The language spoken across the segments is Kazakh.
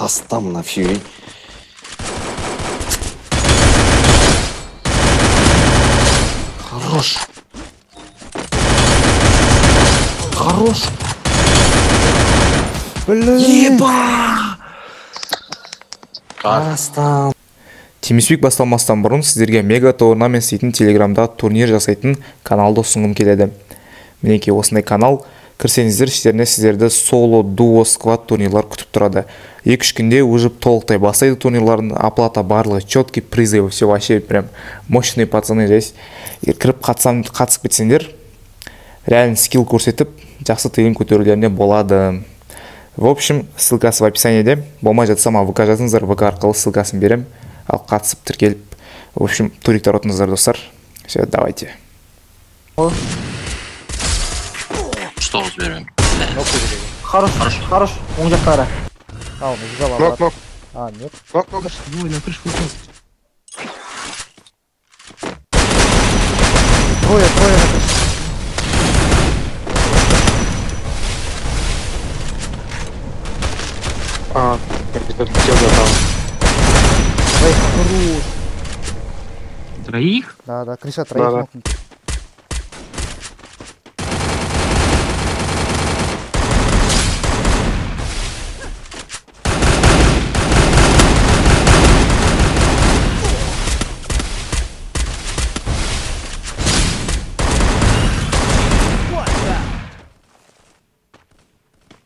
таста мына Фьюри. Хорош. Хорош. Еба! Астам. Темесбек басталмастан бұрын сіздерге мега турнамент дейтін телеграмда турнир жасайтын каналды ұсынғым келеді. Мінекей осындай канал. Кірсеңіздер, сіздерді соло, дуо, сквад турнирлар күтіп тұрады. 2-3 күнде уже толықтай бастайды турнирлардың, оплата барлығы четкий, призывы, все вообще прям мощные пацаны здесь. Кіріп қатысып кетсеңдер, реально скилл көрсетіп, жақсы тыйын көтерулеріне болады. В общем, ссылкасы в описаниеде. Болмай жатса ВК жазыңыздар, ВК арқылы ссылкасын берем. Ал қатысып тіркеліп. В общем, туриктар отыңыздар, достар. Все, давайте. Что берем? Хорош. Он же кара. Он взял обратно. Нок. А, нет. Нок. Ой, на крышку. Трое на крыше. А, капитан хотел там. Ой, хорош. Троих? Да, крыша троих Да. нокнут.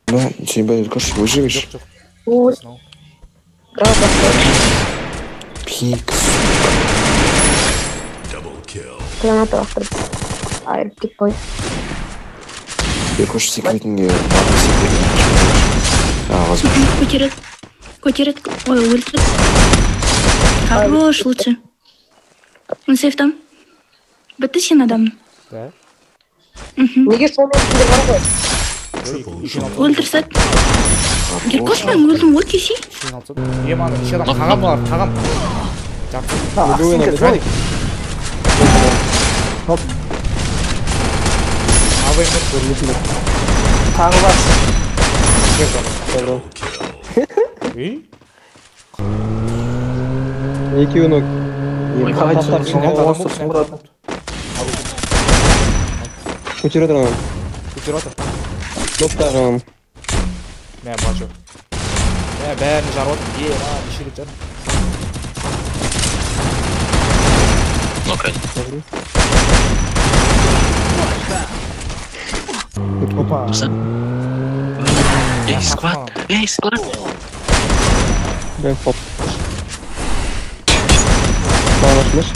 Да, тебя, Кош, выживешь? Ой. Пик. Граната автор. Айр, типой. Я, Кош, секретнее. А, возможно. Кутерет. Ой, ультрит. Хорош, лучше. Он сейф там. Бітті сен адам. Да? Неге сол мен өлтірсет. Геркош мен өлдім ол кесі. Еманы, еще адам тағам бар, тағам. Хоп. Абай мұт көрілетілі. Тағы бар. Екеуі нок. Көтері тұрған. Топтағым. Мә, бачу. Мә, бәрін жарып отыр. Нешелік жар. Ну-ка. Опа. Эй, склад. Бәк хоп. Bağlaşmış.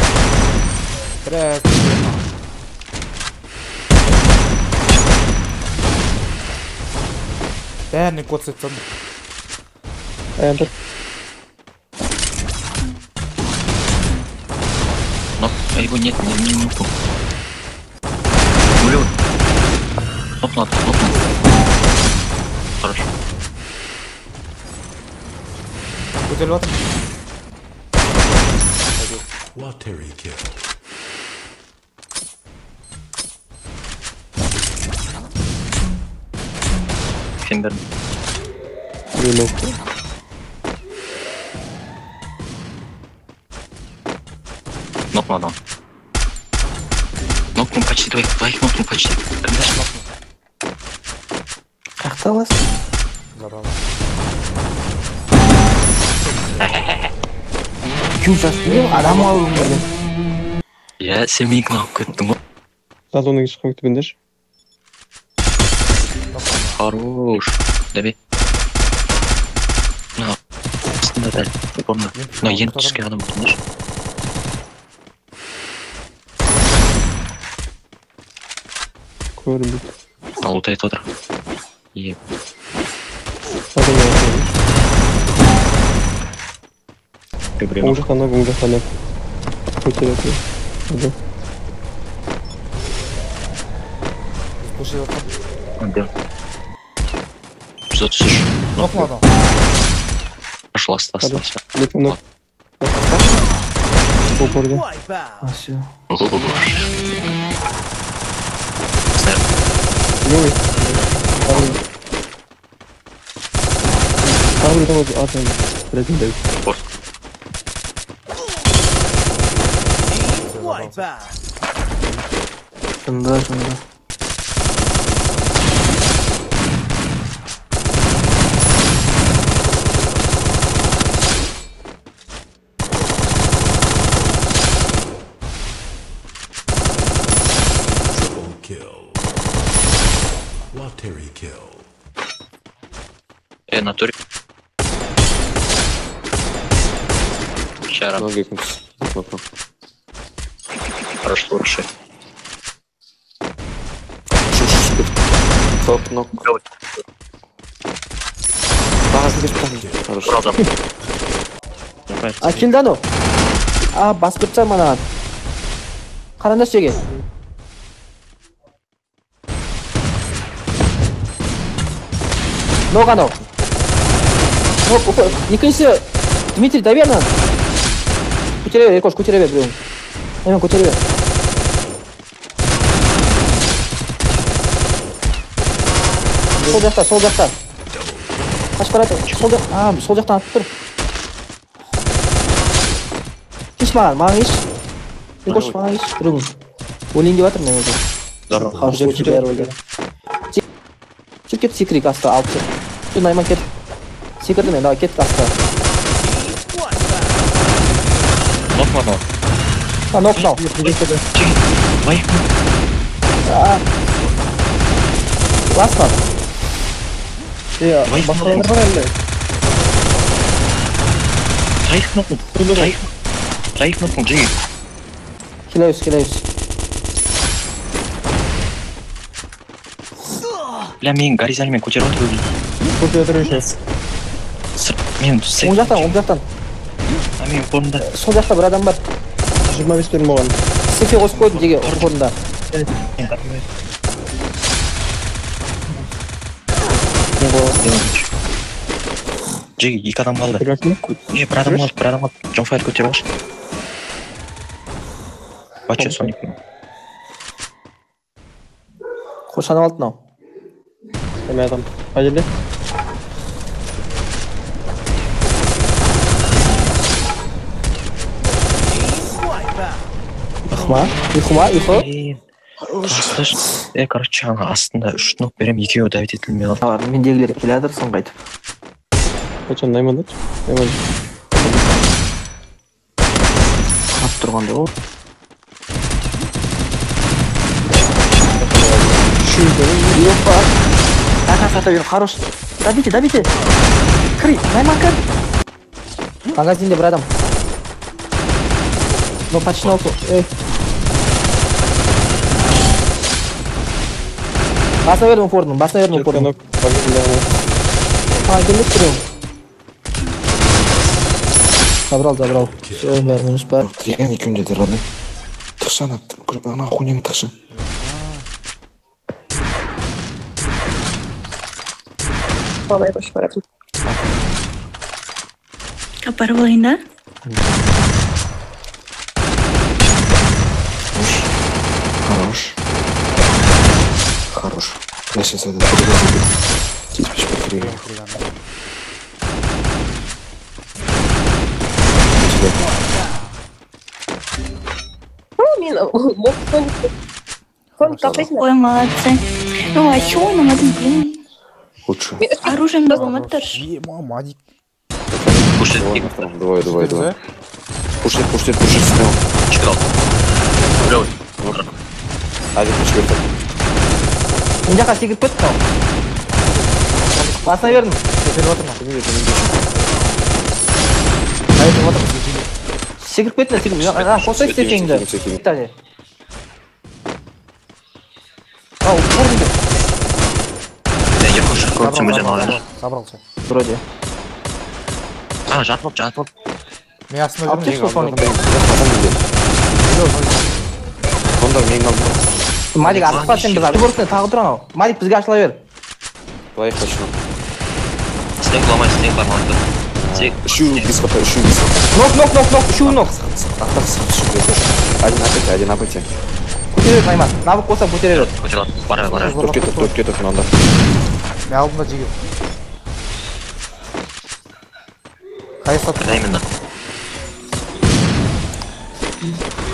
Бірәз. Бәріне код сетсін. Enter. Но, а его нет, не могу. Блин. Топ. Хорошо. Көтеріп атыр. Финдер. Нокнул одного. Нокнул почти двоих нокнул почти. Кандаш нокнул. Қақталас? Зарал. Кім жасты? Адам алуым берген. Я семейкін алып кеттім. Саз оның ешқой күтібіндер. Хорош. Давай. На. Астында дәл. Орында. На енді түскен адам болдыңдар. Көрінбейді. Ал ұтайт отыр. Еп. Сазын алып. Прибрем. Оң жақтан нок. Көтереді. Hadi. Көшеде отқан. Да. 133. Нокнул адам. Пошла, остался. Летим нок. В упорде. Все. Левый. Tağır bir tane at önce. Bırakın da. Şunda. Lottery kill. Натуре. Ща Ноги кнут. хорошо. Топ ног. Бағасын кешіп Хорошо. Правда. А келді анау. А басып тұрса манаған. Қарандаш жерге. Ног анау. Екінші Дмитрий, дави ананы. Көтере бер, Еркош, көтере бер біреуін. Аймен көтере бер. Сол жақта. Қашып барады. Сол жақтан атып тұр. Еш маған еш. Еркош, маған еш. Біреуін. Өлейін деп жатыр мен өзі. Қаршы өтіп бәрі өлді. Жүр кет секірейік асқа алып жүр. Жүр Найман кет. Секірді мен, давай кет асқа. Нокмано. Нокнау. Вай. Басма. Басқалар бар әлі. Троих нокнул, Джиги. Келейбіз. Бля, мен горизонтальмен көтеріп отыр. Көтере тұрып Мен оң жақтан. А мен қолымда. Сол жақта бір адам бар. 25 берім оған. Секе қосып қойдым деге орында. Джиги, екі адам қалды. Бір адам қалды. Джонфайр көтеріп алшы. Бача Соник. Қоршанып алды мынау. Кәме адам. Қай жерде? Ұйқы. Слышь, короче, астында 3 нок берем, екеуі давид етілмей қалды. Мендегілер келядырсың қайтып. Қачан Найман датшы? Қап тұрғанда ол. Опа. Сата бер, хорош. Добейте. Крый, Найман кір. Магазинде бір адам. Но почти на алту. Басына бердім упорным. Келіп тұрым. Забрал. Все, бәрі минус бар. Треген екеуінде де родной. Тықшы ана, ана хуйнені тықшы. Капар болайын да? Хорош. Я сейчас это перейду. Ой, молодцы. Ну, а чё нам это, блин? Лучше. Оружием доломатор. Мамадик. Давай. Пушит, снял. Чекал. Клёвый. Один четвертый. Мен жаққа секіріп кетті мынау. Басына бердім. Секіріп кеттің, қосай сепкеңді. Ұрдың. Я хочу короче мы жаналар. Забрался. Вроде. Жатып. Мен астына Алып жүрмін. кетті соның. Онда мен қалдым. Мадик асықпа сен біз альборкіне тағы тұр анау. Мадик бізге ашыла бер. Былай хочу. Снег ломай, снег бармайды. Ищу близко. Нок, үшеуі нок. Один апайте. Көтерер Найман. Набық болса көтерер. Көтеріп, бара. Төрт кетіп мында. Мен алдымда жеге. Да, именно.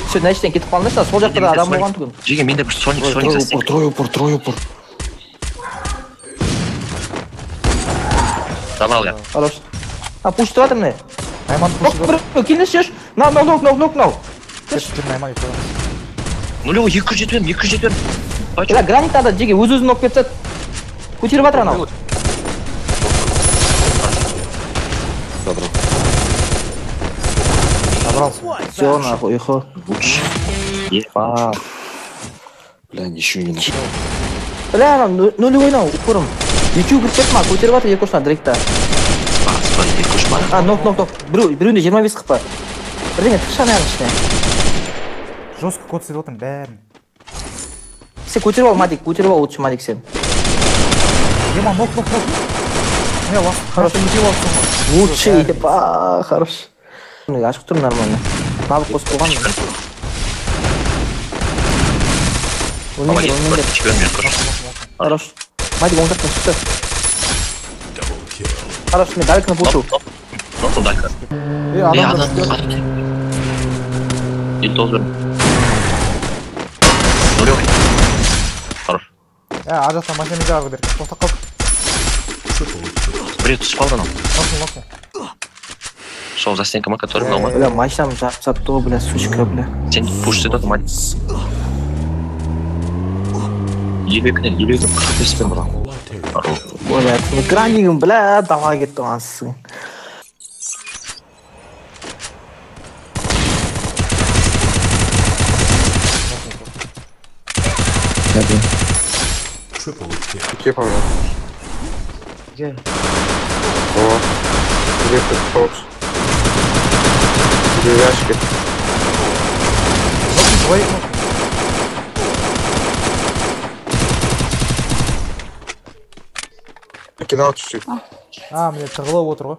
Все, значит, кетіп қалыңдаршы, сол жақта да адам болған түгін. Жеге, менде бір соник Трой упор. Давал я. Хорош. Пуштып жатыр міне. Найман Келіңізші еш. Нау. Найман ете аламыз. Нулевой 207. Бля, граниктада жеге өз-өзін оп кетсе. Көтеріп жатыр анау. Забрался. Все, нахуй, ихо. Бля, ничего не нашел. Бля, анау нулевой нау, упырым. Екеу кіріп кетті ма, көтеріп жатыр екі ұшына директа. Нок. Біреуінде 25 қып па. Бірдеңе тықшан аяғын ішіне. Жестко код істеп отырмын бәрін. Сен көтеріп ал, Мадик, лучше Мадик сен. Ема, нок. Не, лас. Хорошо, не делал. Лучше, епа, хорош. Ашық тұрым нормально. Набық қосып болған мын. Хорош. Мадик, оң жақтан шықты. Хорош, мен далекіні пушу. Ну, дальше. Адам. И должен. Нулевой. Хорош. Ар жақтан машина жарғы берді. Тоқтап қалды. Бред, түсіп қалды анау. Нокну. Шел за стенками, который дома. Бля, машинам жарып сапты, бля, сучка, бля. Сен пушит этот мать. Елек, қырқпеспен бұра. Бля, экранигім, бля, давай кетті ансың. Triple kill. Кепа, бля. О, где ты полз? Деревяшки. Кинал чуть-чуть. Міне тығылып отыр ғой.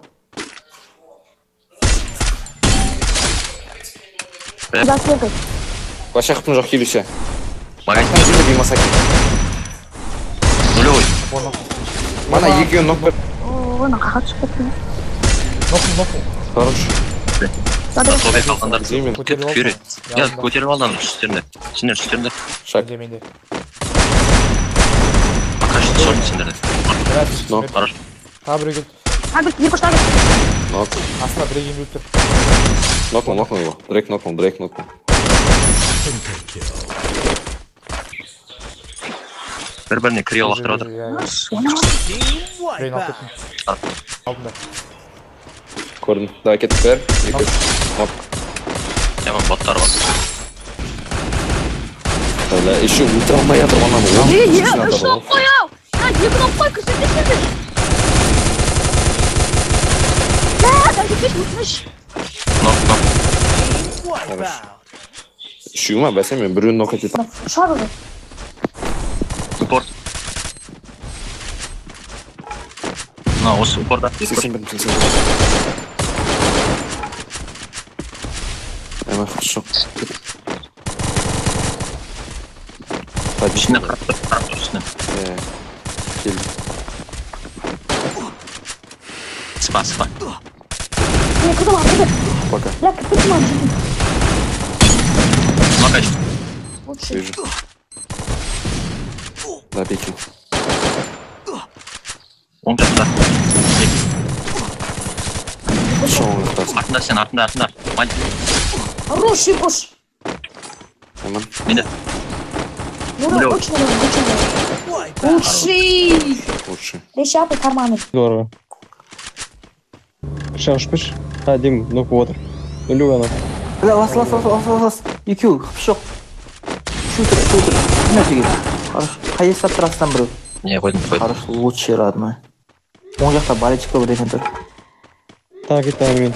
Вообще қыптың жоқ келусе. Магазин. Нулевой. Мана екеуін нок бір. Оны қағат шығып кетті. Нокну. Хорош. Тобе қалғандар. Зеймен. Көтеріп алдан үстерінде. Үстерінде. Шаг. Менде. Қашты соның сендерді. Нок. Хорош. Тағы біреу келді. Екі ұштағы. Нок. Астына біреу еміліп тұр. Нокнул его. Дрейк нокнул. Triple kill. Бір-біріне кіре лақтырып отыр. Біреуін алып кеттім. Алдында. Көрдім. Давай кетіп бер. Нок. Яма боттар бар. Бля, еще ультра алмай жатыр ғана бұл. Үш нок қой ау. Екі нок қой, көрсетесіңдер. Нок. Үшеуі ма бәсе мен біреуін нок ететін. Шарығы. Упор. Осы упорда. 81. Ама хорошо. Ішіне қарап тұр ішіне. Келді. Спа. Пока. Бля, как ты мальчик? Макач. Вижу. Да, пикин. Оң жақта. Шо он остался? Артында сен, артында. Мать. Хороший бош. Аман. Менде. Нура, очень Лучший. Лучше. Рещапы карманы. Здорово. Шаш. Дим, ну вот. Нулевая она. Бля, лас. Екеу, жоқ. Шутер. Не жеге. Хорош. Қай естап тұрасынан біреу. Не, қойдым. Хорош, лучший родной. Оң жақта балечка бірден тұр. Так, и там, мен.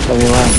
Забиваем.